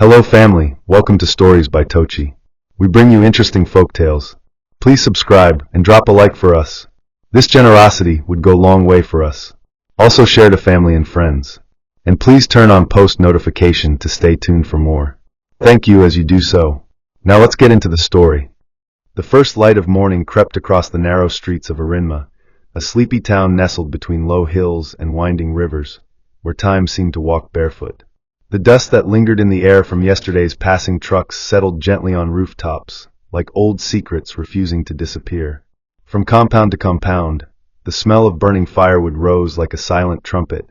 Hello family, welcome to Stories by Tocci. We bring you interesting folk tales. Please subscribe and drop a like for us. This generosity would go a long way for us. Also share to family and friends. And please turn on post notification to stay tuned for more. Thank you as you do so. Now let's get into the story. The first light of morning crept across the narrow streets of Arinma, a sleepy town nestled between low hills and winding rivers, where time seemed to walk barefoot. The dust that lingered in the air from yesterday's passing trucks settled gently on rooftops, like old secrets refusing to disappear. From compound to compound, the smell of burning firewood rose like a silent trumpet,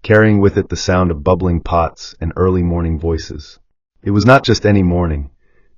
carrying with it the sound of bubbling pots and early morning voices. It was not just any morning.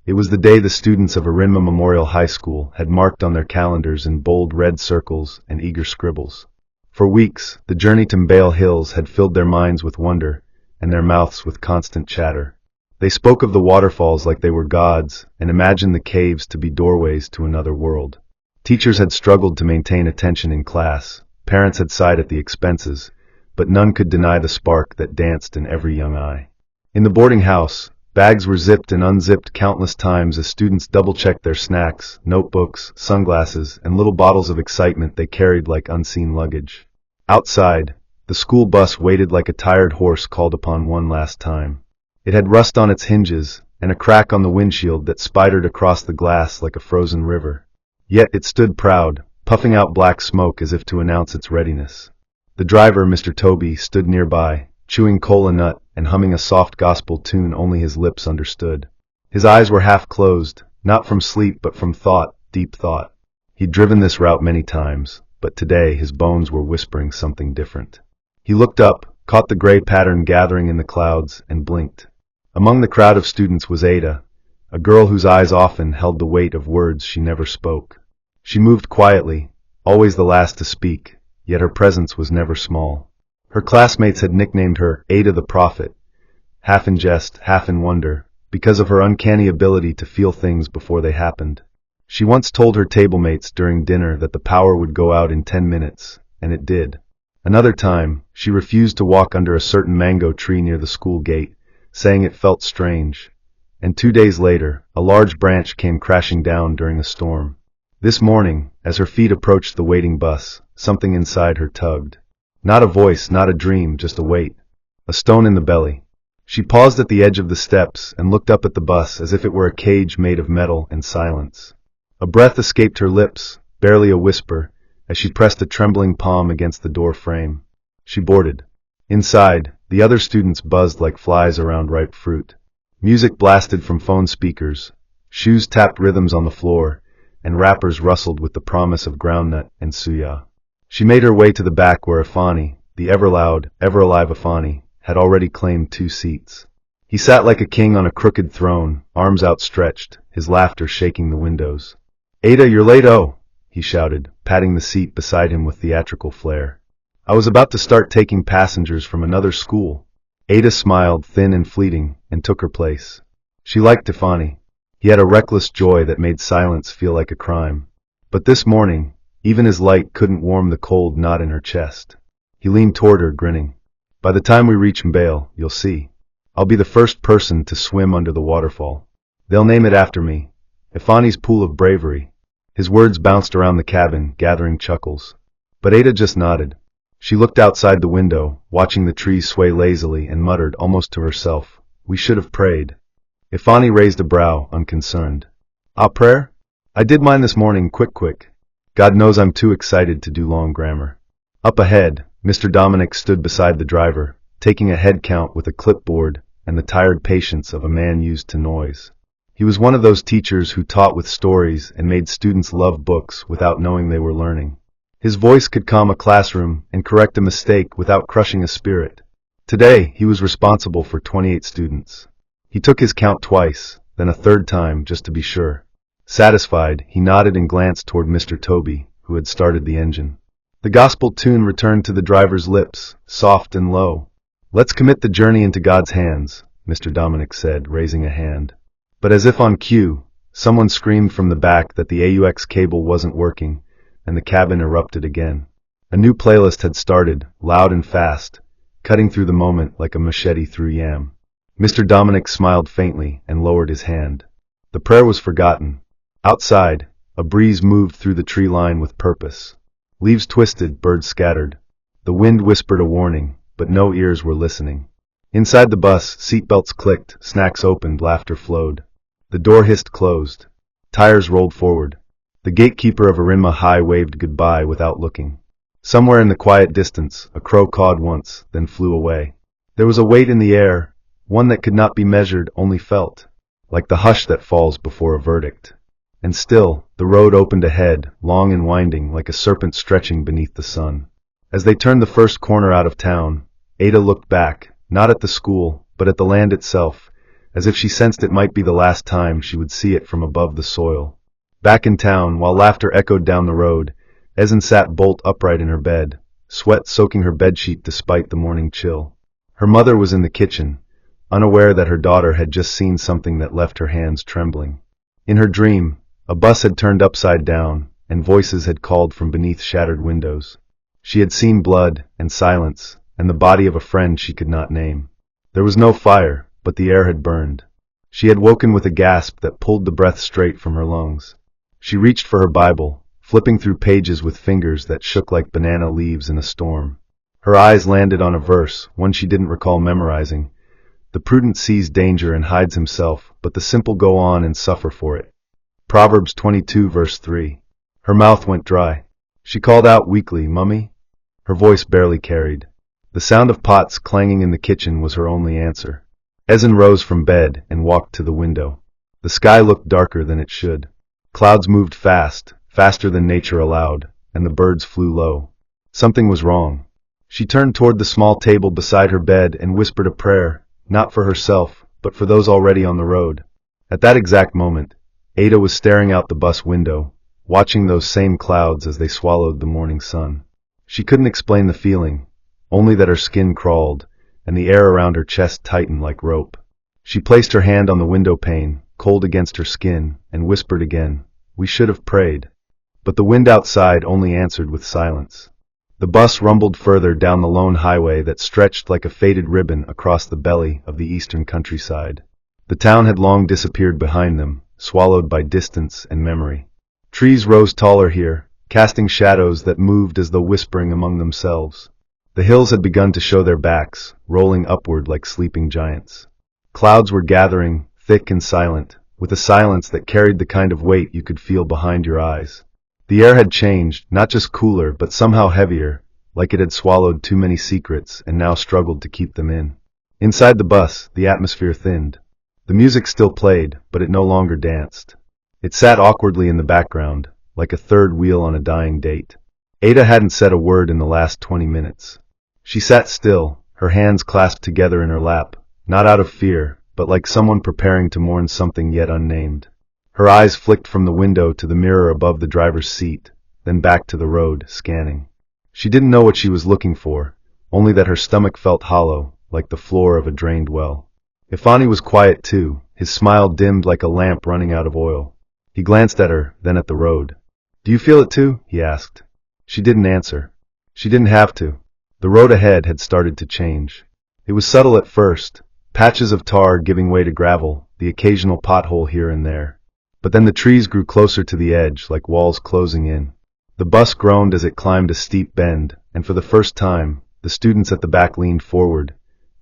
It was the day the students of Arinma Memorial High School had marked on their calendars in bold red circles and eager scribbles. For weeks, the journey to Mbale Hills had filled their minds with wonder, and their mouths with constant chatter. They spoke of the waterfalls like they were gods, and imagined the caves to be doorways to another world. Teachers had struggled to maintain attention in class, parents had sighed at the expenses, but none could deny the spark that danced in every young eye. In the boarding house, bags were zipped and unzipped countless times as students double-checked their snacks, notebooks, sunglasses, and little bottles of excitement they carried like unseen luggage. Outside, the school bus waited like a tired horse called upon one last time. It had rust on its hinges, and a crack on the windshield that spidered across the glass like a frozen river. Yet it stood proud, puffing out black smoke as if to announce its readiness. The driver, Mr. Toby, stood nearby, chewing cola nut and humming a soft gospel tune only his lips understood. His eyes were half closed, not from sleep but from thought, deep thought. He'd driven this route many times, but today his bones were whispering something different. He looked up, caught the gray pattern gathering in the clouds, and blinked. Among the crowd of students was Ada, a girl whose eyes often held the weight of words she never spoke. She moved quietly, always the last to speak, yet her presence was never small. Her classmates had nicknamed her Ada the Prophet, half in jest, half in wonder, because of her uncanny ability to feel things before they happened. She once told her tablemates during dinner that the power would go out in 10 minutes, and it did. Another time, she refused to walk under a certain mango tree near the school gate, saying it felt strange. And 2 days later, a large branch came crashing down during a storm. This morning, as her feet approached the waiting bus, something inside her tugged. Not a voice, not a dream, just a weight. A stone in the belly. She paused at the edge of the steps and looked up at the bus as if it were a cage made of metal and silence. A breath escaped her lips, barely a whisper, as she pressed a trembling palm against the door frame. She boarded. Inside, the other students buzzed like flies around ripe fruit. Music blasted from phone speakers, shoes tapped rhythms on the floor, and wrappers rustled with the promise of groundnut and suya. She made her way to the back where Afani, the ever-loud, ever-alive Afani, had already claimed 2 seats. He sat like a king on a crooked throne, arms outstretched, his laughter shaking the windows. "Ada, you're late, oh!" he shouted, patting the seat beside him with theatrical flair. "I was about to start taking passengers from another school." Ada smiled, thin and fleeting, and took her place. She liked Tiffany. He had a reckless joy that made silence feel like a crime. But this morning, even his light couldn't warm the cold knot in her chest. He leaned toward her, grinning. "By the time we reach Mbale, you'll see. I'll be the first person to swim under the waterfall. They'll name it after me, Ifani's Pool of Bravery." His words bounced around the cabin, gathering chuckles. But Ada just nodded. She looked outside the window, watching the trees sway lazily, and muttered, almost to herself, "We should have prayed." Ifani raised a brow, unconcerned. "Ah, prayer? I did mine this morning, quick. God knows I'm too excited to do long grammar." Up ahead, Mr. Dominic stood beside the driver, taking a head count with a clipboard and the tired patience of a man used to noise. He was one of those teachers who taught with stories and made students love books without knowing they were learning. His voice could calm a classroom and correct a mistake without crushing a spirit. Today, he was responsible for 28 students. He took his count twice, then a third time just to be sure. Satisfied, he nodded and glanced toward Mr. Toby, who had started the engine. The gospel tune returned to the driver's lips, soft and low. "Let's commit the journey into God's hands," Mr. Dominic said, raising a hand. But as if on cue, someone screamed from the back that the AUX cable wasn't working, and the cabin erupted again. A new playlist had started, loud and fast, cutting through the moment like a machete through yam. Mr. Dominic smiled faintly and lowered his hand. The prayer was forgotten. Outside, a breeze moved through the tree line with purpose. Leaves twisted, birds scattered. The wind whispered a warning, but no ears were listening. Inside the bus, seatbelts clicked, snacks opened, laughter flowed. The door hissed closed. Tires rolled forward. The gatekeeper of Arinma High waved goodbye without looking. Somewhere in the quiet distance, a crow cawed once, then flew away. There was a weight in the air, one that could not be measured, only felt, like the hush that falls before a verdict. And still, the road opened ahead, long and winding, like a serpent stretching beneath the sun. As they turned the first corner out of town, Ada looked back, not at the school, but at the land itself, as if she sensed it might be the last time she would see it from above the soil. Back in town, while laughter echoed down the road, Ezen sat bolt upright in her bed, sweat soaking her bedsheet despite the morning chill. Her mother was in the kitchen, unaware that her daughter had just seen something that left her hands trembling. In her dream, a bus had turned upside down, and voices had called from beneath shattered windows. She had seen blood and silence, and the body of a friend she could not name. There was no fire, but the air had burned. She had woken with a gasp that pulled the breath straight from her lungs. She reached for her Bible, flipping through pages with fingers that shook like banana leaves in a storm. Her eyes landed on a verse, one she didn't recall memorizing. The prudent sees danger and hides himself, but the simple go on and suffer for it. Proverbs 22 verse 3. Her mouth went dry. She called out weakly, "Mummy?" Her voice barely carried. The sound of pots clanging in the kitchen was her only answer. Ezen rose from bed and walked to the window. The sky looked darker than it should. Clouds moved fast, faster than nature allowed, and the birds flew low. Something was wrong. She turned toward the small table beside her bed and whispered a prayer, not for herself, but for those already on the road. At that exact moment, Ada was staring out the bus window, watching those same clouds as they swallowed the morning sun. She couldn't explain the feeling, only that her skin crawled, and the air around her chest tightened like rope. She placed her hand on the window pane, cold against her skin, and whispered again, "We should have prayed." But the wind outside only answered with silence. The bus rumbled further down the lone highway that stretched like a faded ribbon across the belly of the eastern countryside. The town had long disappeared behind them, swallowed by distance and memory. Trees rose taller here, casting shadows that moved as though whispering among themselves. The hills had begun to show their backs, rolling upward like sleeping giants. Clouds were gathering, thick and silent, with a silence that carried the kind of weight you could feel behind your eyes. The air had changed, not just cooler, but somehow heavier, like it had swallowed too many secrets and now struggled to keep them in. Inside the bus, the atmosphere thinned. The music still played, but it no longer danced. It sat awkwardly in the background, like a third wheel on a dying date. Ada hadn't said a word in the last 20 minutes. She sat still, her hands clasped together in her lap, not out of fear, but like someone preparing to mourn something yet unnamed. Her eyes flicked from the window to the mirror above the driver's seat, then back to the road, scanning. She didn't know what she was looking for, only that her stomach felt hollow, like the floor of a drained well. Ifani was quiet too, his smile dimmed like a lamp running out of oil. He glanced at her, then at the road. "Do you feel it too?" he asked. She didn't answer. She didn't have to. The road ahead had started to change. It was subtle at first, patches of tar giving way to gravel, the occasional pothole here and there. But then the trees grew closer to the edge, like walls closing in. The bus groaned as it climbed a steep bend, and for the first time, the students at the back leaned forward,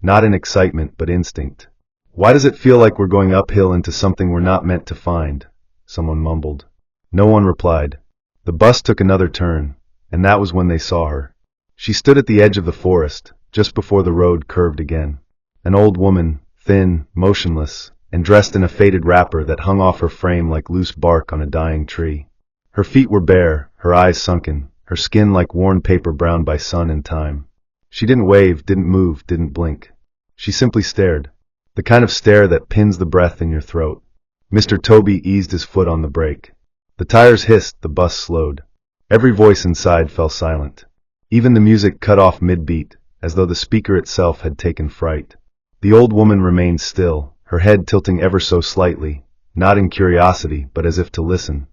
not in excitement but instinct. "Why does it feel like we're going uphill into something we're not meant to find?" someone mumbled. No one replied. The bus took another turn, and that was when they saw her. She stood at the edge of the forest, just before the road curved again. An old woman, thin, motionless, and dressed in a faded wrapper that hung off her frame like loose bark on a dying tree. Her feet were bare, her eyes sunken, her skin like worn paper browned by sun and time. She didn't wave, didn't move, didn't blink. She simply stared. The kind of stare that pins the breath in your throat. Mr. Toby eased his foot on the brake. The tires hissed, the bus slowed. Every voice inside fell silent. Even the music cut off mid-beat, as though the speaker itself had taken fright. The old woman remained still, her head tilting ever so slightly, not in curiosity, but as if to listen,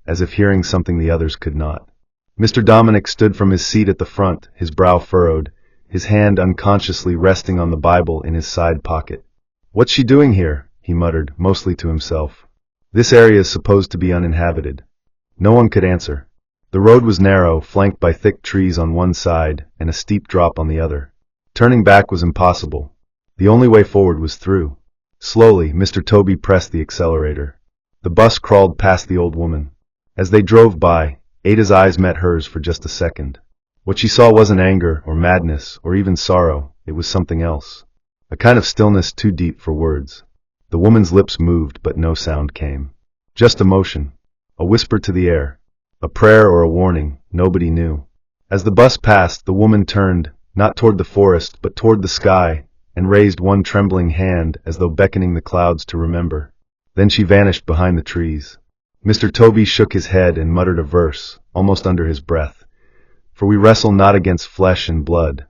as if hearing something the others could not. Mr. Dominic stood from his seat at the front, his brow furrowed, his hand unconsciously resting on the Bible in his side pocket. "What's she doing here?" he muttered, mostly to himself. "This area is supposed to be uninhabited." No one could answer. The road was narrow, flanked by thick trees on one side and a steep drop on the other. Turning back was impossible. The only way forward was through. Slowly, Mr. Toby pressed the accelerator. The bus crawled past the old woman. As they drove by, Ada's eyes met hers for just a second. What she saw wasn't anger or madness or even sorrow. It was something else. A kind of stillness too deep for words. The woman's lips moved, but no sound came. Just emotion. A whisper to the air. A prayer or a warning, nobody knew. As the bus passed, the woman turned, not toward the forest, but toward the sky, and raised one trembling hand as though beckoning the clouds to remember. Then she vanished behind the trees. Mr. Toby shook his head and muttered a verse, almost under his breath. "For we wrestle not against flesh and blood."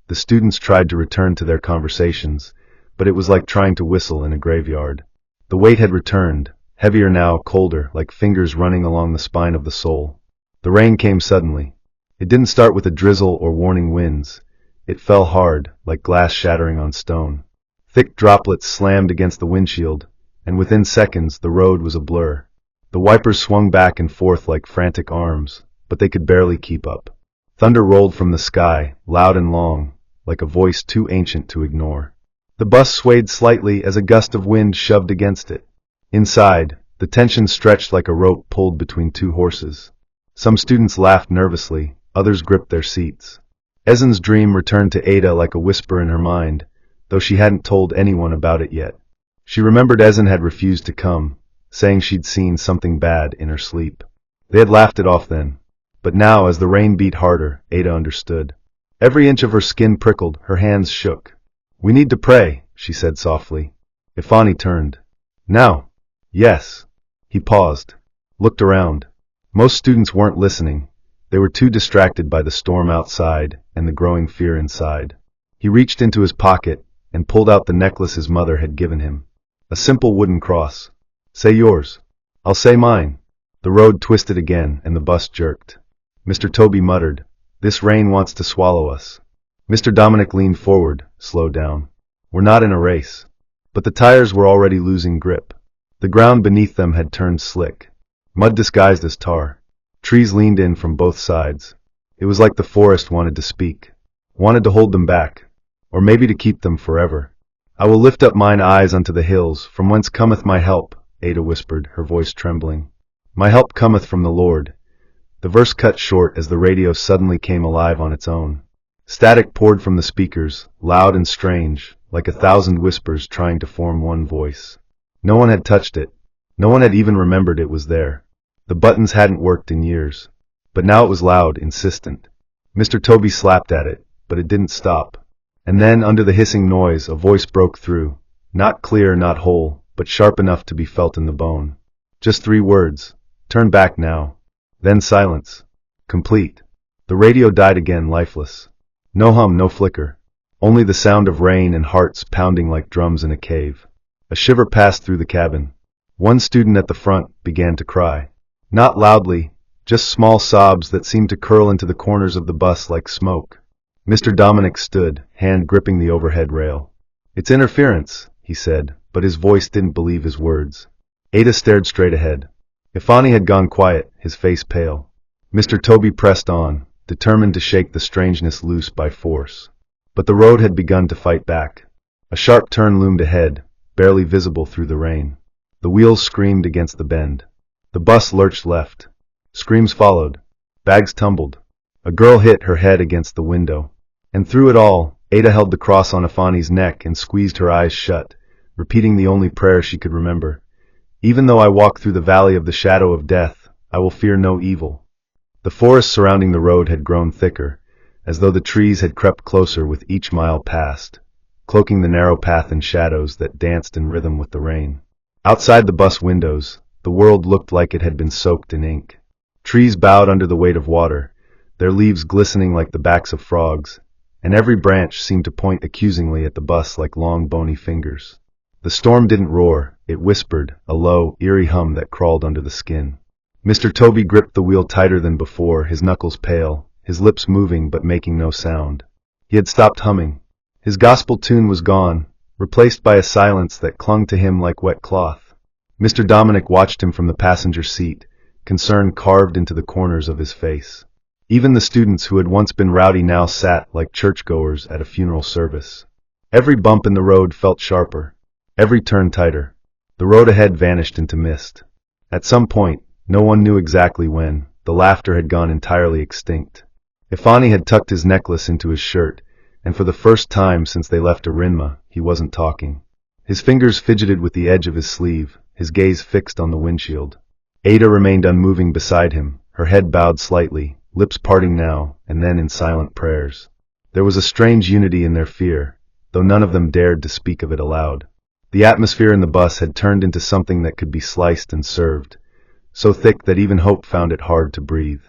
The students tried to return to their conversations, but it was like trying to whistle in a graveyard. The weight had returned, heavier now, colder, like fingers running along the spine of the soul. The rain came suddenly. It didn't start with a drizzle or warning winds. It fell hard, like glass shattering on stone. Thick droplets slammed against the windshield, and within seconds the road was a blur. The wipers swung back and forth like frantic arms, but they could barely keep up. Thunder rolled from the sky, loud and long, like a voice too ancient to ignore. The bus swayed slightly as a gust of wind shoved against it. Inside, the tension stretched like a rope pulled between two horses. Some students laughed nervously, others gripped their seats. Ezen's dream returned to Ada like a whisper in her mind, though she hadn't told anyone about it yet. She remembered Ezen had refused to come, saying she'd seen something bad in her sleep. They had laughed it off then. But now, as the rain beat harder, Ada understood. Every inch of her skin prickled, her hands shook. "We need to pray," she said softly. Ifani turned. "Now?" "Yes." He paused, looked around. Most students weren't listening. They were too distracted by the storm outside and the growing fear inside. He reached into his pocket and pulled out the necklace his mother had given him. A simple wooden cross. "Say yours." "I'll say mine." The road twisted again and the bus jerked. Mr. Toby muttered, "This rain wants to swallow us." Mr. Dominic leaned forward, slowed down. "We're not in a race." But the tires were already losing grip. The ground beneath them had turned slick. Mud disguised as tar. Trees leaned in from both sides. It was like the forest wanted to speak. Wanted to hold them back. Or maybe to keep them forever. "I will lift up mine eyes unto the hills, from whence cometh my help," Ada whispered, her voice trembling. "My help cometh from the Lord." The verse cut short as the radio suddenly came alive on its own. Static poured from the speakers, loud and strange, like 1,000 whispers trying to form one voice. No one had touched it. No one had even remembered it was there. The buttons hadn't worked in years. But now it was loud, insistent. Mr. Toby slapped at it, but it didn't stop. And then, under the hissing noise, a voice broke through. Not clear, not whole, but sharp enough to be felt in the bone. Just 3 words. "Turn back now." Then silence. Complete. The radio died again, lifeless. No hum, no flicker. Only the sound of rain and hearts pounding like drums in a cave. A shiver passed through the cabin. One student at the front began to cry. Not loudly, just small sobs that seemed to curl into the corners of the bus like smoke. Mr. Dominic stood, hand gripping the overhead rail. "It's interference," he said, but his voice didn't believe his words. Ada stared straight ahead. Ifani had gone quiet, his face pale. Mr. Toby pressed on, determined to shake the strangeness loose by force. But the road had begun to fight back. A sharp turn loomed ahead, barely visible through the rain. The wheels screamed against the bend. The bus lurched left. Screams followed. Bags tumbled. A girl hit her head against the window. And through it all, Ada held the cross on Ifani's neck and squeezed her eyes shut, repeating the only prayer she could remember. "Even though I walk through the valley of the shadow of death, I will fear no evil." The forest surrounding the road had grown thicker, as though the trees had crept closer with each mile passed, cloaking the narrow path in shadows that danced in rhythm with the rain. Outside the bus windows, the world looked like it had been soaked in ink. Trees bowed under the weight of water, their leaves glistening like the backs of frogs, and every branch seemed to point accusingly at the bus like long bony fingers. The storm didn't roar, it whispered, a low, eerie hum that crawled under the skin. Mr. Toby gripped the wheel tighter than before, his knuckles pale, his lips moving but making no sound. He had stopped humming. His gospel tune was gone, replaced by a silence that clung to him like wet cloth. Mr. Dominic watched him from the passenger seat, concern carved into the corners of his face. Even the students who had once been rowdy now sat like churchgoers at a funeral service. Every bump in the road felt sharper, every turn tighter. The road ahead vanished into mist. At some point, no one knew exactly when, the laughter had gone entirely extinct. Ifani had tucked his necklace into his shirt, and for the first time since they left Arinma, he wasn't talking. His fingers fidgeted with the edge of his sleeve, his gaze fixed on the windshield. Ada remained unmoving beside him, her head bowed slightly, lips parting now and then in silent prayers. There was a strange unity in their fear, though none of them dared to speak of it aloud. The atmosphere in the bus had turned into something that could be sliced and served, so thick that even hope found it hard to breathe.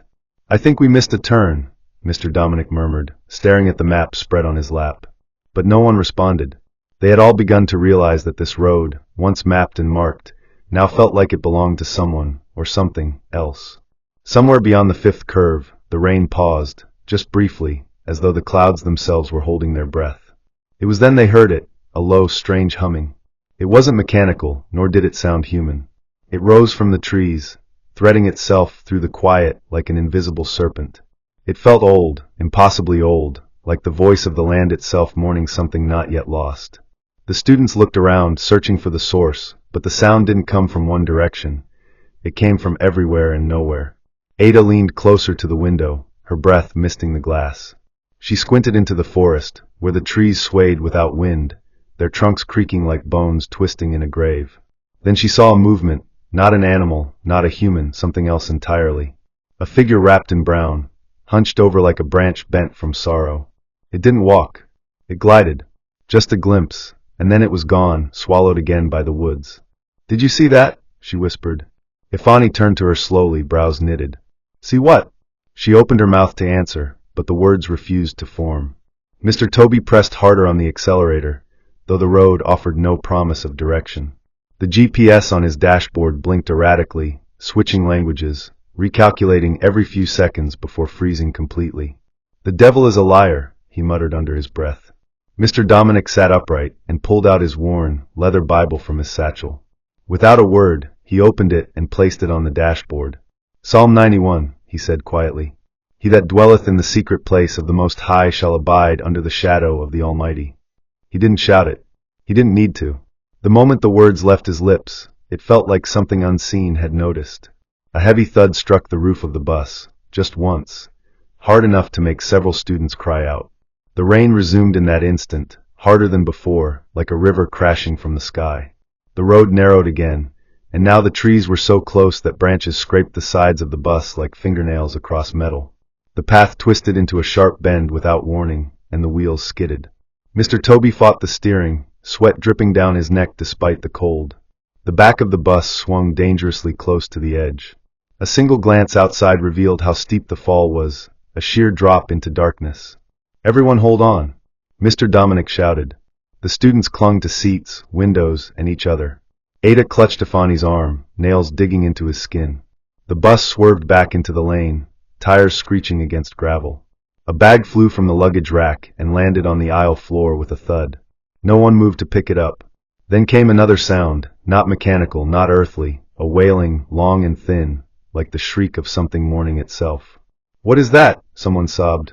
"I think we missed a turn," Mr. Dominic murmured, staring at the map spread on his lap. But no one responded. They had all begun to realize that this road, once mapped and marked, now felt like it belonged to someone or something else. Somewhere beyond the fifth curve, the rain paused, just briefly, as though the clouds themselves were holding their breath. It was then they heard it, a low, strange humming. It wasn't mechanical, nor did it sound human. It rose from the trees, threading itself through the quiet like an invisible serpent. It felt old, impossibly old, like the voice of the land itself mourning something not yet lost. The students looked around, searching for the source, but the sound didn't come from one direction. It came from everywhere and nowhere. Ada leaned closer to the window, her breath misting the glass. She squinted into the forest, where the trees swayed without wind, their trunks creaking like bones twisting in a grave. Then she saw a movement, not an animal, not a human, something else entirely. A figure wrapped in brown, hunched over like a branch bent from sorrow. It didn't walk. It glided. Just a glimpse, and then it was gone, swallowed again by the woods. "Did you see that?" she whispered. Ifani turned to her slowly, brows knitted. "See what?" She opened her mouth to answer, but the words refused to form. Mr. Toby pressed harder on the accelerator, though the road offered no promise of direction. The GPS on his dashboard blinked erratically, switching languages, recalculating every few seconds before freezing completely. "The devil is a liar," he muttered under his breath. Mr. Dominic sat upright and pulled out his worn, leather Bible from his satchel. Without a word, he opened it and placed it on the dashboard. "Psalm 91, he said quietly. "He that dwelleth in the secret place of the Most High shall abide under the shadow of the Almighty." He didn't shout it. He didn't need to. The moment the words left his lips, it felt like something unseen had noticed. A heavy thud struck the roof of the bus, just once, hard enough to make several students cry out. The rain resumed in that instant, harder than before, like a river crashing from the sky. The road narrowed again, and now the trees were so close that branches scraped the sides of the bus like fingernails across metal. The path twisted into a sharp bend without warning, and the wheels skidded. Mr. Toby fought the steering, sweat dripping down his neck despite the cold. The back of the bus swung dangerously close to the edge. A single glance outside revealed how steep the fall was, a sheer drop into darkness. "Everyone hold on," Mr. Dominic shouted. The students clung to seats, windows, and each other. Ada clutched Ifani's arm, nails digging into his skin. The bus swerved back into the lane, tires screeching against gravel. A bag flew from the luggage rack and landed on the aisle floor with a thud. No one moved to pick it up. Then came another sound, not mechanical, not earthly, a wailing, long and thin, like the shriek of something mourning itself. "What is that?" someone sobbed.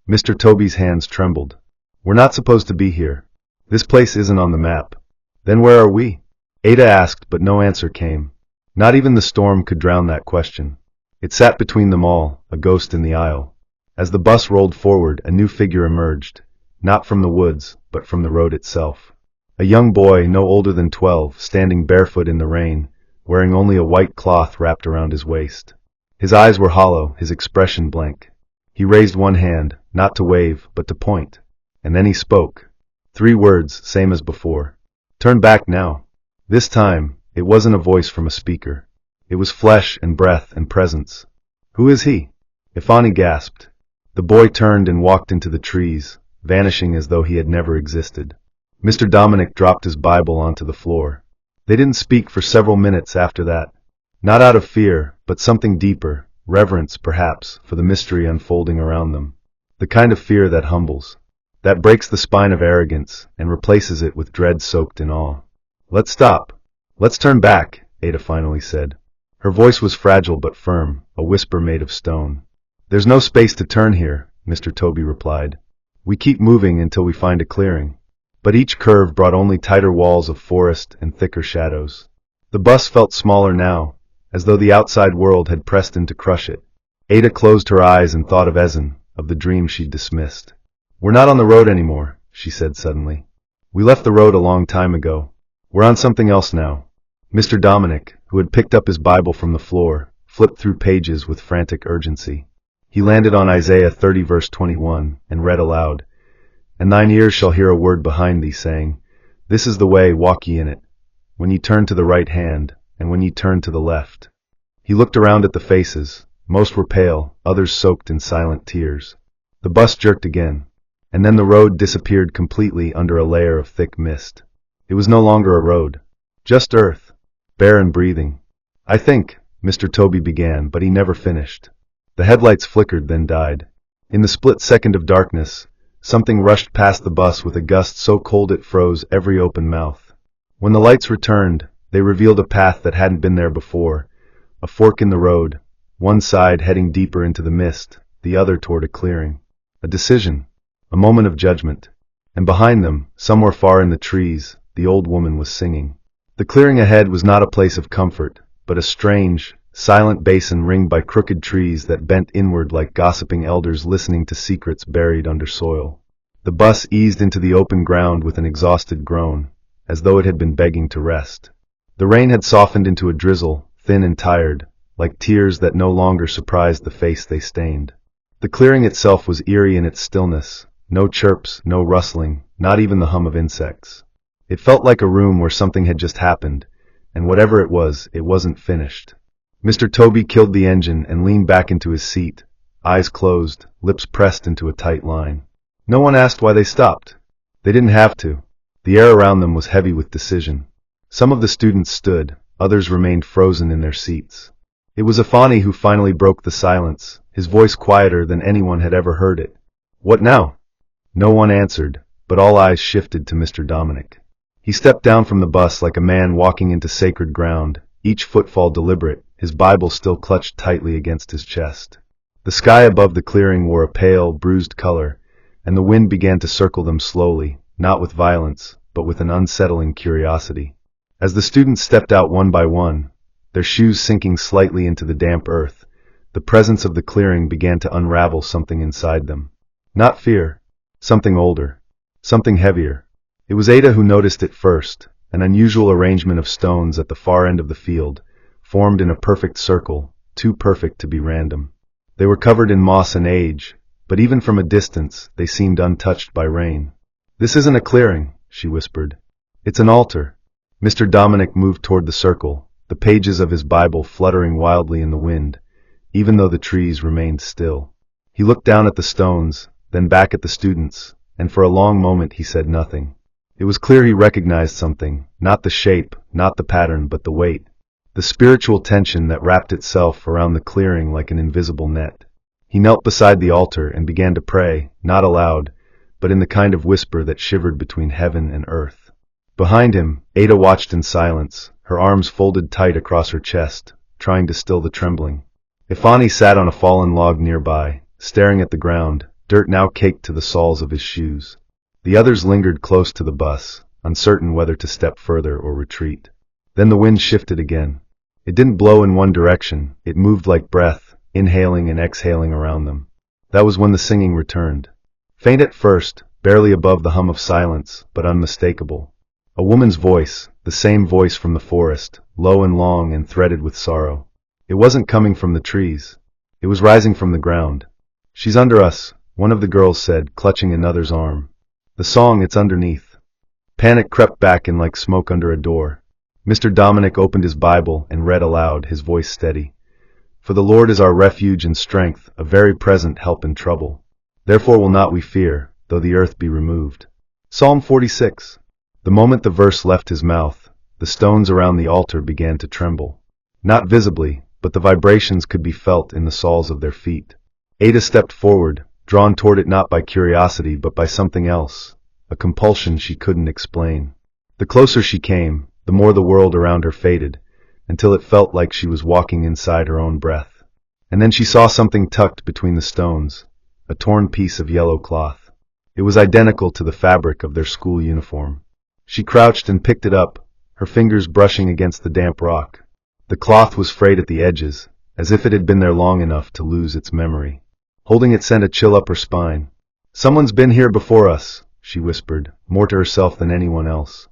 Mr. Toby's hands trembled. "We're not supposed to be here. This place isn't on the map." "Then where are we?" Ada asked, but no answer came. Not even the storm could drown that question. It sat between them all, a ghost in the aisle. As the bus rolled forward, a new figure emerged, not from the woods, but from the road itself. A young boy, no older than 12, standing barefoot in the rain, wearing only a white cloth wrapped around his waist. His eyes were hollow, his expression blank. He raised one hand, not to wave, but to point. And then he spoke. 3 words, same as before. "Turn back now." This time, it wasn't a voice from a speaker. It was flesh and breath and presence. "Who is he?" Ifani gasped. The boy turned and walked into the trees, vanishing as though he had never existed. Mr. Dominic dropped his Bible onto the floor. They didn't speak for several minutes after that. Not out of fear, but something deeper, reverence perhaps, for the mystery unfolding around them. The kind of fear that humbles. That breaks the spine of arrogance and replaces it with dread soaked in awe. Let's stop. Let's turn back, Ada finally said. Her voice was fragile but firm, a whisper made of stone. There's no space to turn here, Mr. Toby replied. We keep moving until we find a clearing. But each curve brought only tighter walls of forest and thicker shadows. The bus felt smaller now, as though the outside world had pressed in to crush it. Ada closed her eyes and thought of Ezen, of the dream she'd dismissed. We're not on the road anymore, she said suddenly. We left the road a long time ago. We're on something else now. Mr. Dominic, who had picked up his Bible from the floor, flipped through pages with frantic urgency. He landed on Isaiah 30 verse 21 and read aloud, And thine ears shall hear a word behind thee, saying, This is the way, walk ye in it. When ye turn to the right hand, and when ye turn to the left. He looked around at the faces. Most were pale, others soaked in silent tears. The bus jerked again, and then the road disappeared completely under a layer of thick mist. It was no longer a road, just earth, bare and breathing. I think, Mr. Toby began, but he never finished. The headlights flickered, then died. In the split second of darkness, something rushed past the bus with a gust so cold it froze every open mouth. When the lights returned, they revealed a path that hadn't been there before, a fork in the road, one side heading deeper into the mist, the other toward a clearing. A decision, a moment of judgment. And behind them, somewhere far in the trees, the old woman was singing. The clearing ahead was not a place of comfort, but a strange, silent basin ringed by crooked trees that bent inward like gossiping elders listening to secrets buried under soil. The bus eased into the open ground with an exhausted groan, as though it had been begging to rest. The rain had softened into a drizzle, thin and tired, like tears that no longer surprised the face they stained. The clearing itself was eerie in its stillness, no chirps, no rustling, not even the hum of insects. It felt like a room where something had just happened, and whatever it wasn't finished. Mr. Toby killed the engine and leaned back into his seat, eyes closed, lips pressed into a tight line. No one asked why they stopped. They didn't have to. The air around them was heavy with decision. Some of the students stood, others remained frozen in their seats. It was Afani who finally broke the silence, his voice quieter than anyone had ever heard it. What now? No one answered, but all eyes shifted to Mr. Dominic. He stepped down from the bus like a man walking into sacred ground, each footfall deliberate, his Bible still clutched tightly against his chest. The sky above the clearing wore a pale, bruised color, and the wind began to circle them slowly, not with violence, but with an unsettling curiosity. As the students stepped out one by one, their shoes sinking slightly into the damp earth, the presence of the clearing began to unravel something inside them. Not fear, something older, something heavier. It was Ada who noticed it first, an unusual arrangement of stones at the far end of the field, formed in a perfect circle, too perfect to be random. They were covered in moss and age, but even from a distance, they seemed untouched by rain. This isn't a clearing, she whispered. It's an altar. Mr. Dominic moved toward the circle, the pages of his Bible fluttering wildly in the wind, even though the trees remained still. He looked down at the stones, then back at the students, and for a long moment he said nothing. It was clear he recognized something, not the shape, not the pattern, but the weight. The spiritual tension that wrapped itself around the clearing like an invisible net. He knelt beside the altar and began to pray, not aloud, but in the kind of whisper that shivered between heaven and earth. Behind him, Ada watched in silence, her arms folded tight across her chest, trying to still the trembling. Ifani sat on a fallen log nearby, staring at the ground, dirt now caked to the soles of his shoes. The others lingered close to the bus, uncertain whether to step further or retreat. Then the wind shifted again. It didn't blow in one direction, it moved like breath, inhaling and exhaling around them. That was when the singing returned. Faint at first, barely above the hum of silence, but unmistakable. A woman's voice, the same voice from the forest, low and long and threaded with sorrow. It wasn't coming from the trees. It was rising from the ground. She's under us, one of the girls said, clutching another's arm. The song, it's underneath. Panic crept back in like smoke under a door. Mr. Dominic opened his Bible and read aloud, his voice steady. For the Lord is our refuge and strength, a very present help in trouble. Therefore will not we fear, though the earth be removed. Psalm 46. The moment the verse left his mouth, the stones around the altar began to tremble. Not visibly, but the vibrations could be felt in the soles of their feet. Ada stepped forward, drawn toward it not by curiosity but by something else, a compulsion she couldn't explain. The closer she came, the more the world around her faded, until it felt like she was walking inside her own breath. And then she saw something tucked between the stones, a torn piece of yellow cloth. It was identical to the fabric of their school uniform. She crouched and picked it up, her fingers brushing against the damp rock. The cloth was frayed at the edges, as if it had been there long enough to lose its memory. Holding it sent a chill up her spine. "Someone's been here before us," she whispered, more to herself than anyone else.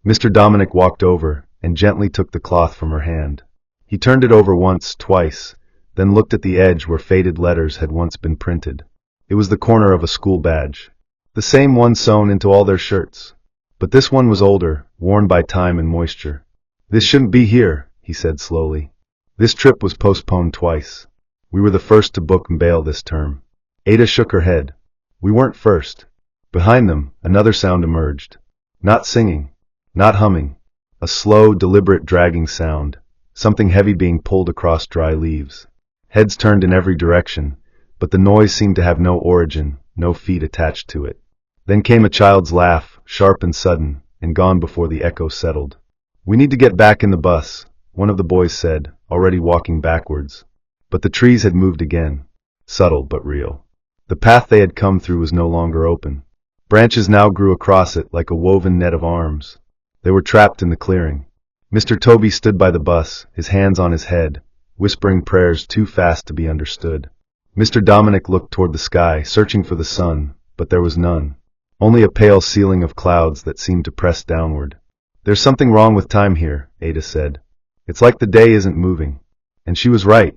Mr. Dominic walked over and gently took the cloth from her hand. He turned it over once, twice, then looked at the edge where faded letters had once been printed. It was the corner of a school badge, the same one sewn into all their shirts. But this one was older, worn by time and moisture. "This shouldn't be here," he said slowly. "This trip was postponed twice. We were the first to book and bail this term." Ada shook her head. "We weren't first." Behind them, another sound emerged. Not singing, not humming. A slow, deliberate dragging sound, something heavy being pulled across dry leaves. Heads turned in every direction, but the noise seemed to have no origin, no feet attached to it. Then came a child's laugh, sharp and sudden, and gone before the echo settled. "We need to get back in the bus," one of the boys said, already walking backwards. But the trees had moved again, subtle but real. The path they had come through was no longer open. Branches now grew across it like a woven net of arms. They were trapped in the clearing. Mr. Toby stood by the bus, his hands on his head, whispering prayers too fast to be understood. Mr. Dominic looked toward the sky, searching for the sun, but there was none. Only a pale ceiling of clouds that seemed to press downward. "There's something wrong with time here," Ada said. "It's like the day isn't moving." And she was right.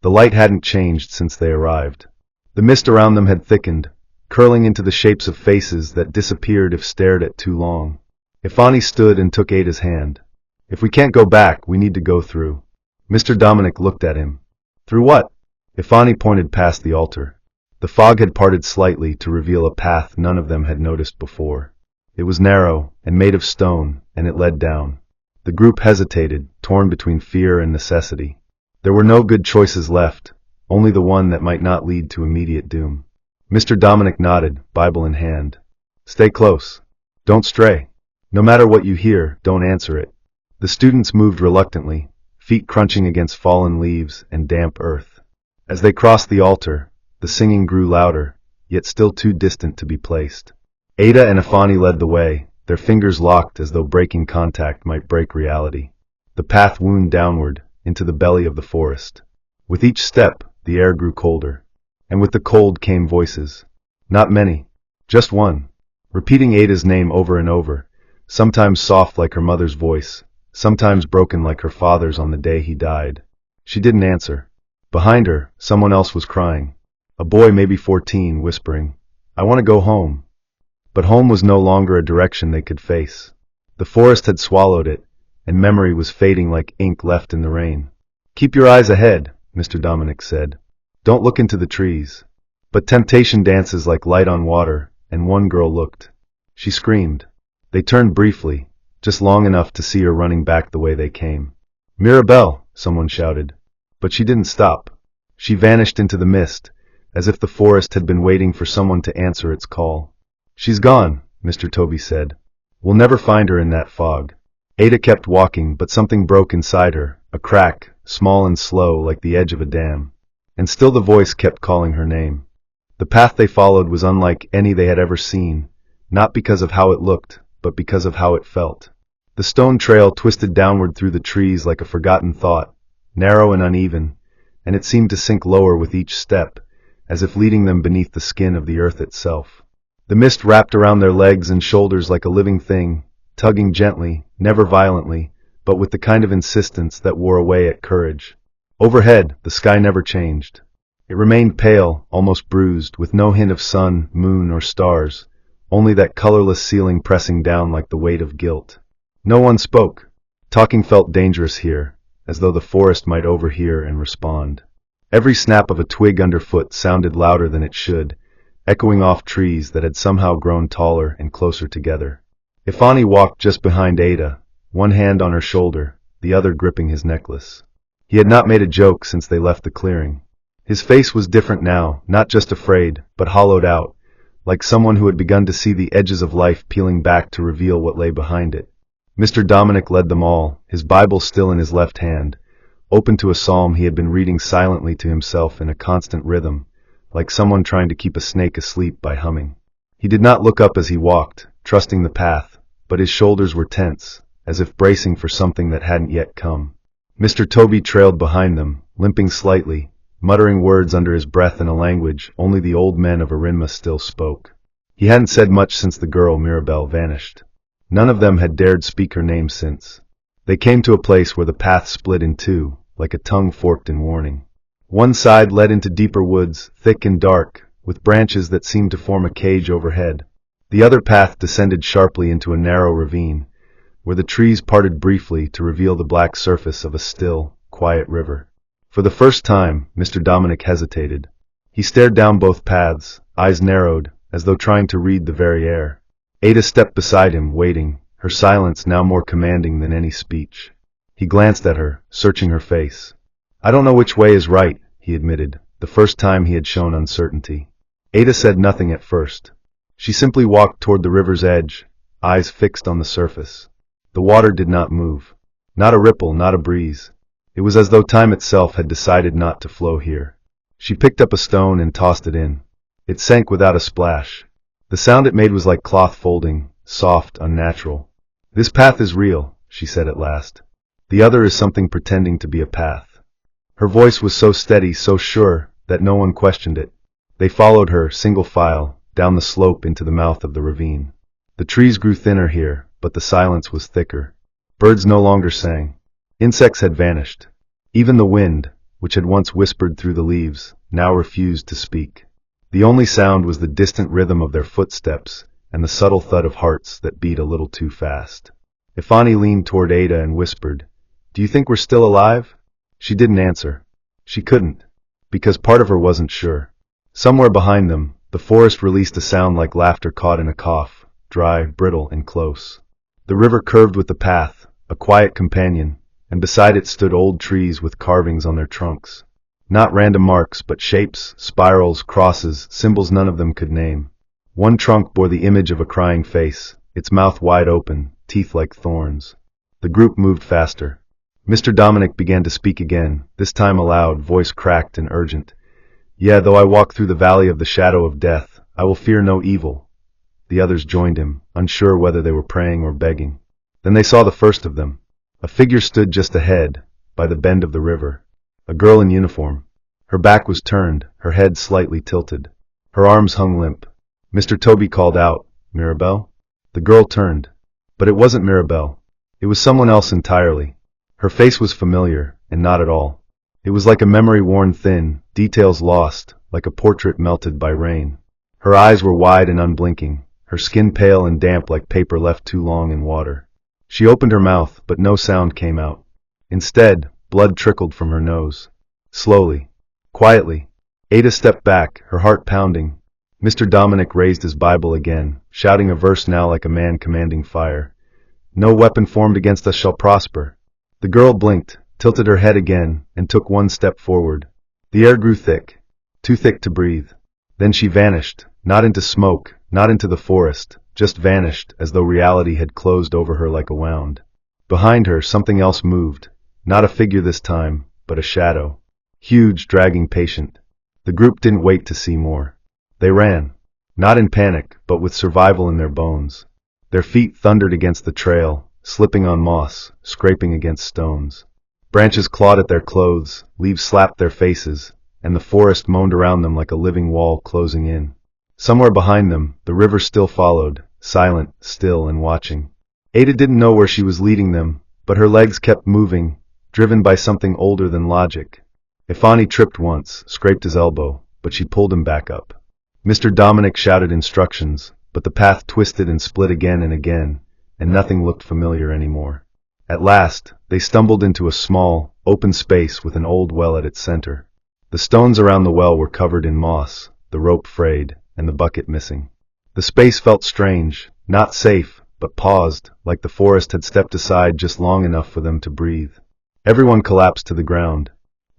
The light hadn't changed since they arrived. The mist around them had thickened, curling into the shapes of faces that disappeared if stared at too long. Ifani stood and took Ada's hand. "If we can't go back, we need to go through." Mr. Dominic looked at him. "Through what?" Ifani pointed past the altar. The fog had parted slightly to reveal a path none of them had noticed before. It was narrow and made of stone, and it led down. The group hesitated, torn between fear and necessity. There were no good choices left, only the one that might not lead to immediate doom. Mr. Dominic nodded, Bible in hand. "Stay close. Don't stray. No matter what you hear, don't answer it." The students moved reluctantly, feet crunching against fallen leaves and damp earth. As they crossed the altar, the singing grew louder, yet still too distant to be placed. Ada and Ifani led the way, their fingers locked as though breaking contact might break reality. The path wound downward, into the belly of the forest. With each step, the air grew colder. And with the cold came voices. Not many, just one, repeating Ada's name over and over, sometimes soft like her mother's voice, sometimes broken like her father's on the day he died. She didn't answer. Behind her, someone else was crying. A boy maybe 14, whispering, "I want to go home." But home was no longer a direction they could face. The forest had swallowed it, and memory was fading like ink left in the rain. "Keep your eyes ahead," Mr. Dominic said. "Don't look into the trees." But temptation dances like light on water, and one girl looked. She screamed. They turned briefly, just long enough to see her running back the way they came. "Mirabelle!" someone shouted. But she didn't stop. She vanished into the mist, as if the forest had been waiting for someone to answer its call. "She's gone," Mr. Toby said. "We'll never find her in that fog." Ada kept walking, but something broke inside her, a crack, small and slow like the edge of a dam. And still the voice kept calling her name. The path they followed was unlike any they had ever seen, not because of how it looked, but because of how it felt. The stone trail twisted downward through the trees like a forgotten thought, narrow and uneven, and it seemed to sink lower with each step, as if leading them beneath the skin of the earth itself. The mist wrapped around their legs and shoulders like a living thing, tugging gently, never violently, but with the kind of insistence that wore away at courage. Overhead, the sky never changed. It remained pale, almost bruised, with no hint of sun, moon, or stars, only that colorless ceiling pressing down like the weight of guilt. No one spoke. Talking felt dangerous here, as though the forest might overhear and respond. Every snap of a twig underfoot sounded louder than it should, echoing off trees that had somehow grown taller and closer together. Ifani walked just behind Ada, one hand on her shoulder, the other gripping his necklace. He had not made a joke since they left the clearing. His face was different now, not just afraid, but hollowed out, like someone who had begun to see the edges of life peeling back to reveal what lay behind it. Mr. Dominic led them all, his Bible still in his left hand, open to a psalm he had been reading silently to himself in a constant rhythm, like someone trying to keep a snake asleep by humming. He did not look up as he walked, trusting the path, but his shoulders were tense, as if bracing for something that hadn't yet come. Mr. Toby trailed behind them, limping slightly, muttering words under his breath in a language only the old men of Arinma still spoke. He hadn't said much since the girl Mirabelle vanished. None of them had dared speak her name since. They came to a place where the path split in two, like a tongue forked in warning. One side led into deeper woods, thick and dark, with branches that seemed to form a cage overhead. The other path descended sharply into a narrow ravine, where the trees parted briefly to reveal the black surface of a still, quiet river. For the first time, Mr. Dominic hesitated. He stared down both paths, eyes narrowed, as though trying to read the very air. Ada stepped beside him, waiting, her silence now more commanding than any speech. He glanced at her, searching her face. "I don't know which way is right," he admitted, the first time he had shown uncertainty. Ada said nothing at first. She simply walked toward the river's edge, eyes fixed on the surface. The water did not move. Not a ripple, not a breeze. It was as though time itself had decided not to flow here. She picked up a stone and tossed it in. It sank without a splash. The sound it made was like cloth folding, soft, unnatural. "This path is real," she said at last. "The other is something pretending to be a path." Her voice was so steady, so sure, that no one questioned it. They followed her, single file, down the slope into the mouth of the ravine. The trees grew thinner here, but the silence was thicker. Birds no longer sang. Insects had vanished. Even the wind, which had once whispered through the leaves, now refused to speak. The only sound was the distant rhythm of their footsteps and the subtle thud of hearts that beat a little too fast. Ifani leaned toward Ada and whispered, "Do you think we're still alive?" She didn't answer. She couldn't, because part of her wasn't sure. Somewhere behind them, the forest released a sound like laughter caught in a cough, dry, brittle, and close. The river curved with the path, a quiet companion, and beside it stood old trees with carvings on their trunks. Not random marks, but shapes, spirals, crosses, symbols none of them could name. One trunk bore the image of a crying face, its mouth wide open, teeth like thorns. The group moved faster. Mr. Dominic began to speak again, this time aloud, voice cracked and urgent. "Yeah, though I walk through the valley of the shadow of death, I will fear no evil." The others joined him, unsure whether they were praying or begging. Then they saw the first of them. A figure stood just ahead, by the bend of the river. A girl in uniform. Her back was turned, her head slightly tilted. Her arms hung limp. Mr. Toby called out, "Mirabelle?" The girl turned. But it wasn't Mirabelle. It was someone else entirely. Her face was familiar, and not at all. It was like a memory worn thin, details lost, like a portrait melted by rain. Her eyes were wide and unblinking, her skin pale and damp like paper left too long in water. She opened her mouth, but no sound came out. Instead, blood trickled from her nose. Slowly. Quietly. Ada stepped back, her heart pounding. Mr. Dominic raised his Bible again, shouting a verse now like a man commanding fire. "No weapon formed against us shall prosper." The girl blinked, tilted her head again, and took one step forward. The air grew thick. Too thick to breathe. Then she vanished, not into smoke, not into the forest, just vanished as though reality had closed over her like a wound. Behind her, something else moved. Not a figure this time, but a shadow. Huge, dragging, patient. The group didn't wait to see more. They ran. Not in panic, but with survival in their bones. Their feet thundered against the trail, slipping on moss, scraping against stones. Branches clawed at their clothes, leaves slapped their faces, and the forest moaned around them like a living wall closing in. Somewhere behind them, the river still followed, silent, still, and watching. Ada didn't know where she was leading them, but her legs kept moving, driven by something older than logic. Ifani tripped once, scraped his elbow, but she pulled him back up. Mr. Dominic shouted instructions, but the path twisted and split again and again, and nothing looked familiar anymore. At last, they stumbled into a small, open space with an old well at its center. The stones around the well were covered in moss, the rope frayed, and the bucket missing. The space felt strange, not safe, but paused, like the forest had stepped aside just long enough for them to breathe. Everyone collapsed to the ground.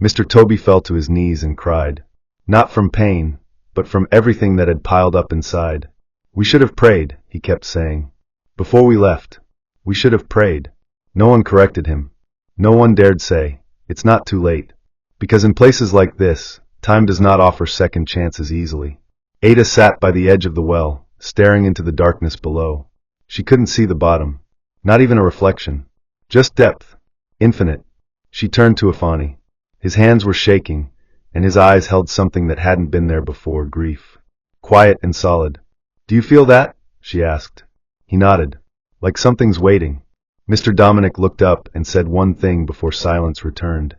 Mr. Toby fell to his knees and cried. Not from pain, but from everything that had piled up inside. We should have prayed, he kept saying. Before we left. We should have prayed. No one corrected him. No one dared say, it's not too late. Because in places like this, time does not offer second chances easily. Ada sat by the edge of the well, staring into the darkness below. She couldn't see the bottom. Not even a reflection. Just depth. Infinite. She turned to Afani. His hands were shaking, and his eyes held something that hadn't been there before: grief. Quiet and solid. Do you feel that? She asked. He nodded. Like something's waiting. Mr. Dominic looked up and said one thing before silence returned.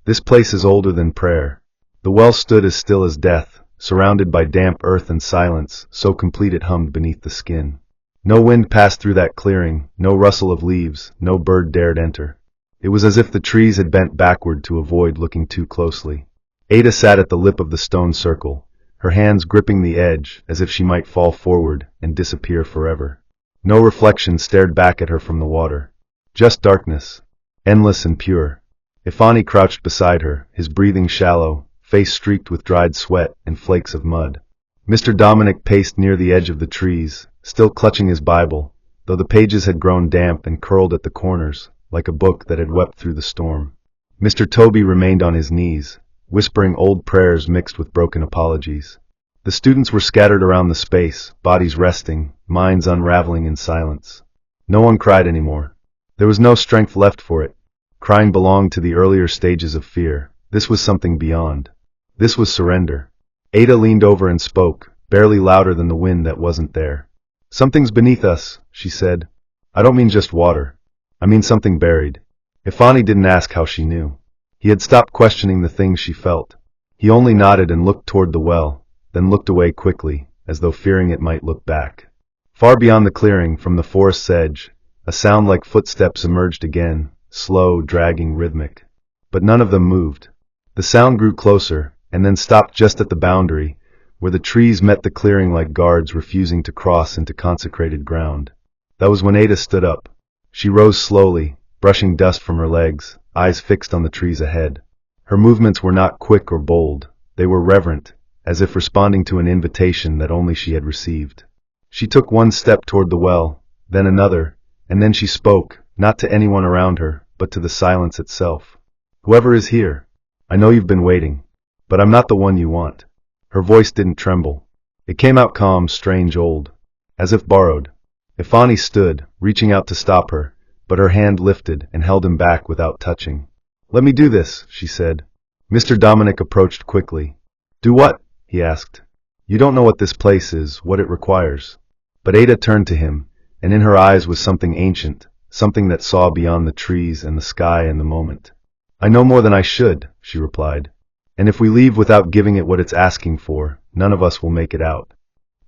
This place is older than prayer. The well stood as still as death, surrounded by damp earth and silence, so complete it hummed beneath the skin. No wind passed through that clearing, no rustle of leaves, no bird dared enter. It was as if the trees had bent backward to avoid looking too closely. Ada sat at the lip of the stone circle, her hands gripping the edge as if she might fall forward and disappear forever. No reflection stared back at her from the water. Just darkness, endless and pure. Ifani crouched beside her, his breathing shallow, face streaked with dried sweat and flakes of mud. Mr. Dominic paced near the edge of the trees, still clutching his Bible, though the pages had grown damp and curled at the corners, like a book that had wept through the storm. Mr. Toby remained on his knees, whispering old prayers mixed with broken apologies. The students were scattered around the space, bodies resting, minds unraveling in silence. No one cried anymore. There was no strength left for it. Crying belonged to the earlier stages of fear. This was something beyond. This was surrender. Ada leaned over and spoke, barely louder than the wind that wasn't there. Something's beneath us, she said. I don't mean just water. I mean something buried. Ifani didn't ask how she knew. He had stopped questioning the things she felt. He only nodded and looked toward the well, then looked away quickly, as though fearing it might look back. Far beyond the clearing, from the forest's edge, a sound like footsteps emerged again, slow, dragging, rhythmic. But none of them moved. The sound grew closer, and then stopped just at the boundary, where the trees met the clearing like guards refusing to cross into consecrated ground. That was when Ada stood up. She rose slowly, brushing dust from her legs, eyes fixed on the trees ahead. Her movements were not quick or bold. They were reverent, as if responding to an invitation that only she had received. She took one step toward the well, then another, and then she spoke, not to anyone around her, but to the silence itself. Whoever is here, I know you've been waiting, but I'm not the one you want. Her voice didn't tremble. It came out calm, strange, old, as if borrowed. Ifani stood, reaching out to stop her, but her hand lifted and held him back without touching. Let me do this, she said. Mr. Dominic approached quickly. Do what? He asked. You don't know what this place is, what it requires. But Ada turned to him, and in her eyes was something ancient, something that saw beyond the trees and the sky and the moment. I know more than I should, she replied. And if we leave without giving it what it's asking for, none of us will make it out.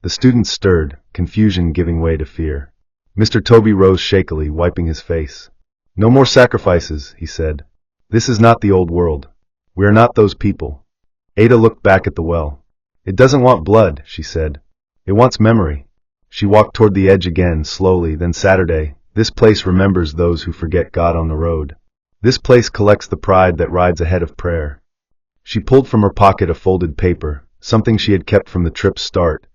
The students stirred, confusion giving way to fear. Mr. Toby rose shakily, wiping his face. No more sacrifices, he said. This is not the old world. We are not those people. Ada looked back at the well. It doesn't want blood, she said. It wants memory. She walked toward the edge again, slowly, then Saturday. This place remembers those who forget God on the road. This place collects the pride that rides ahead of prayer. She pulled from her pocket a folded paper, something she had kept from the trip's start,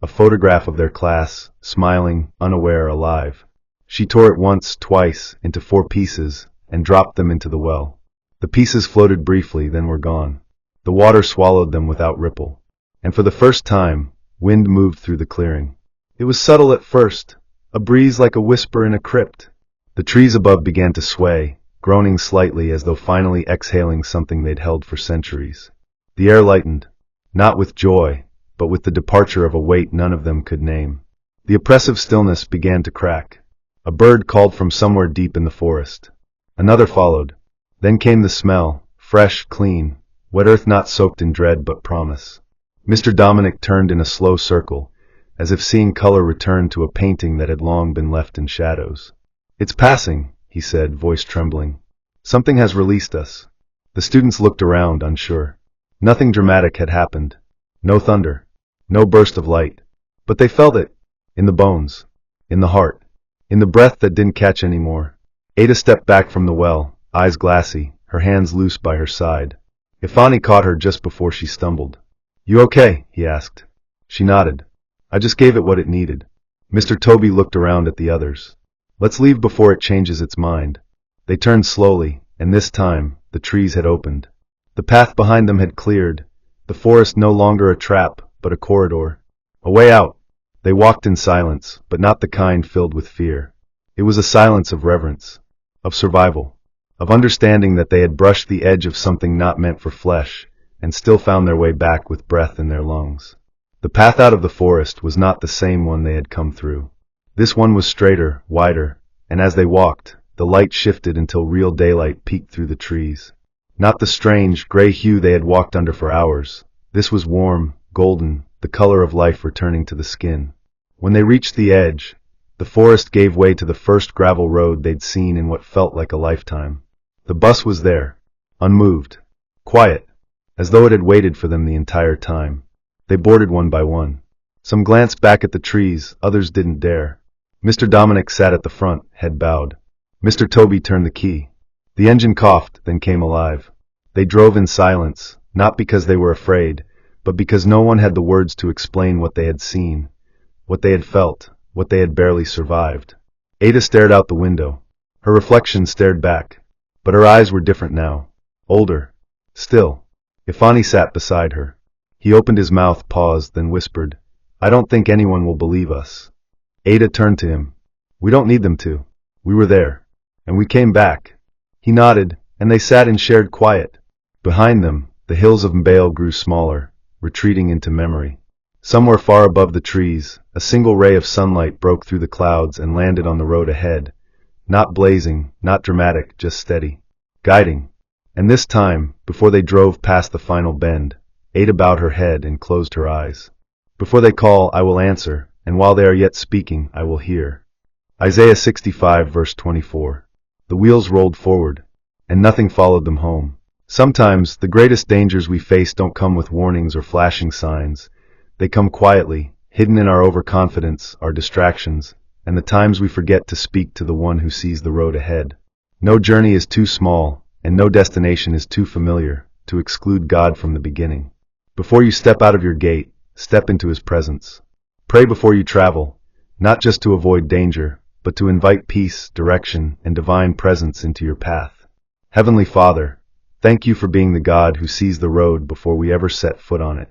a photograph of their class, smiling, unaware, alive. She tore it once, twice, into 4 pieces, and dropped them into the well. The pieces floated briefly, then were gone. The water swallowed them without ripple. And for the first time, wind moved through the clearing. It was subtle at first, a breeze like a whisper in a crypt. The trees above began to sway, groaning slightly as though finally exhaling something they'd held for centuries. The air lightened, not with joy, but with the departure of a weight none of them could name. The oppressive stillness began to crack. A bird called from somewhere deep in the forest. Another followed. Then came the smell, fresh, clean, wet earth not soaked in dread but promise. Mr. Dominic turned in a slow circle, as if seeing color return to a painting that had long been left in shadows. It's passing, he said, voice trembling. Something has released us. The students looked around, unsure. Nothing dramatic had happened. No thunder. No burst of light. But they felt it. In the bones. In the heart. In the breath that didn't catch any more. Ada stepped back from the well, eyes glassy, her hands loose by her side. Ifani caught her just before she stumbled. "You okay?" he asked. She nodded. "I just gave it what it needed." Mr. Toby looked around at the others. "Let's leave before it changes its mind." They turned slowly, and this time, the trees had opened. The path behind them had cleared, the forest no longer a trap, but a corridor. A way out. They walked in silence, but not the kind filled with fear. It was a silence of reverence, of survival, of understanding that they had brushed the edge of something not meant for flesh, and still found their way back with breath in their lungs. The path out of the forest was not the same one they had come through. This one was straighter, wider, and as they walked, the light shifted until real daylight peeked through the trees. Not the strange, gray hue they had walked under for hours. This was warm, golden, the color of life returning to the skin. When they reached the edge, the forest gave way to the first gravel road they'd seen in what felt like a lifetime. The bus was there, unmoved, quiet, as though it had waited for them the entire time. They boarded one by one. Some glanced back at the trees, others didn't dare. Mr. Dominic sat at the front, head bowed. Mr. Toby turned the key. The engine coughed, then came alive. They drove in silence, not because they were afraid, but because no one had the words to explain what they had seen, what they had felt, what they had barely survived. Ada stared out the window. Her reflection stared back, but her eyes were different now, older, still. Ifani sat beside her. He opened his mouth, paused, then whispered, "I don't think anyone will believe us." Ada turned to him. "We don't need them to. We were there. And we came back." He nodded, and they sat in shared quiet. Behind them, the hills of Mbale grew smaller, retreating into memory. Somewhere far above the trees, a single ray of sunlight broke through the clouds and landed on the road ahead. Not blazing, not dramatic, just steady, guiding. And this time, before they drove past the final bend, Ada bowed her head and closed her eyes. "Before they call, I will answer, and while they are yet speaking, I will hear." Isaiah 65 verse 24. The wheels rolled forward, and nothing followed them home. Sometimes, the greatest dangers we face don't come with warnings or flashing signs. They come quietly, hidden in our overconfidence, our distractions, and the times we forget to speak to the one who sees the road ahead. No journey is too small, and no destination is too familiar, to exclude God from the beginning. Before you step out of your gate, step into His presence. Pray before you travel, not just to avoid danger, but to invite peace, direction, and divine presence into your path. Heavenly Father, thank you for being the God who sees the road before we ever set foot on it.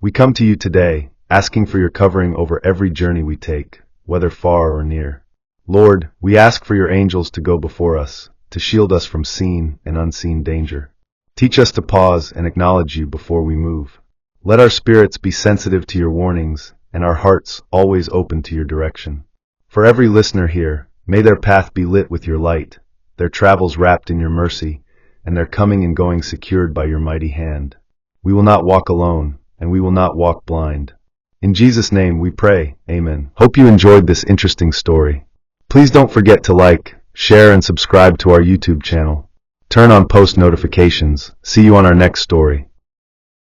We come to you today, asking for your covering over every journey we take, whether far or near. Lord, we ask for your angels to go before us, to shield us from seen and unseen danger. Teach us to pause and acknowledge you before we move. Let our spirits be sensitive to your warnings, and our hearts always open to your direction. For every listener here, may their path be lit with your light, their travels wrapped in your mercy, and their coming and going secured by your mighty hand. We will not walk alone, and we will not walk blind. In Jesus' name we pray, Amen. Hope you enjoyed this interesting story. Please don't forget to like, share, and subscribe to our YouTube channel. Turn on post notifications. See you on our next story.